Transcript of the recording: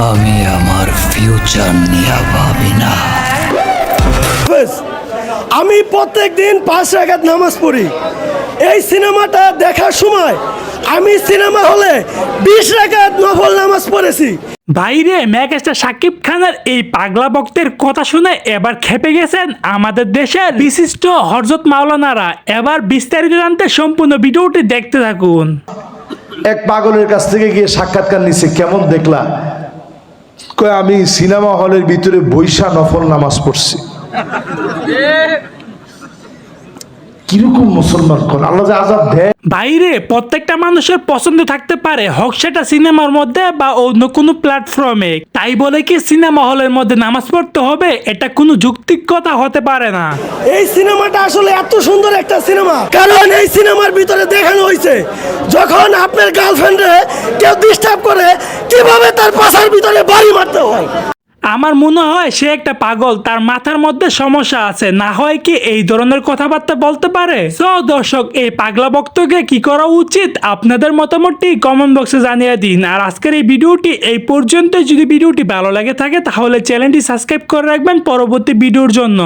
আমি আমার ফিউচার নিয়ে ভাবি না। আমি প্রত্যেক দিন 5 রাকাত নামাজ পড়ি। এই সিনেমাটা দেখার সময় আমি সিনেমা হলে 20 রাকাত নফল নামাজ পড়েছি। বাইরে মেগাস্টার শাকিব খানের এই পাগলা বক্তের কথা শুনে এবার খেপে গেছেন আমাদের দেশের বিশিষ্ট হযরত মাওলানারা। এবার বিস্তারিত জানতে সম্পূর্ণ ভিডিওটি দেখতে থাকুন। এক পাগলের কাছ থেকে গিয়ে সাক্ষাৎকার নিছে, কেমন দেখলা? কয় আমি সিনেমা হলের ভিতরে বৈশা নফল নামাজ পড়ছি। কিরকম মুসলমান কোন আল্লাহ যে আযাব দেয়। বাইরে প্রত্যেকটা মানুষের পছন্দ থাকতে পারে, হোক সেটা সিনেমার মধ্যে বা অন্য কোনো প্ল্যাটফর্মে। তাই বলে কি সিনেমা হলের মধ্যে নামাজ পড়তে হবে? এটা কোনো যৌক্তিক কথা হতে পারে না। এই সিনেমাটা আসলে এত সুন্দর একটা সিনেমা, কারণ এই সিনেমার ভিতরে দেখানো হয়েছে যখন আপনার গার্লফ্রেন্ডে কেউ ডিস্টার্ব করে কিভাবে তার পাশার ভিতরে বাড়ি মারতে হয়। আমার মনে হয় সে একটা পাগল, তার মাথার মধ্যে সমস্যা আছে, না হয় কি এই ধরনের কথাবার্তা বলতে পারে। সো দর্শক, এই পাগলা বক্তকে কি করা উচিত আপনাদের মতামতটি কমেন্ট বক্সে জানিয়ে দিন। আর আজকের এই ভিডিওটি এই পর্যন্ত। যদি ভিডিওটি ভালো লাগে থাকে তাহলে চ্যানেলটি সাবস্ক্রাইব করে রাখবেন পরবর্তী ভিডিওর জন্য।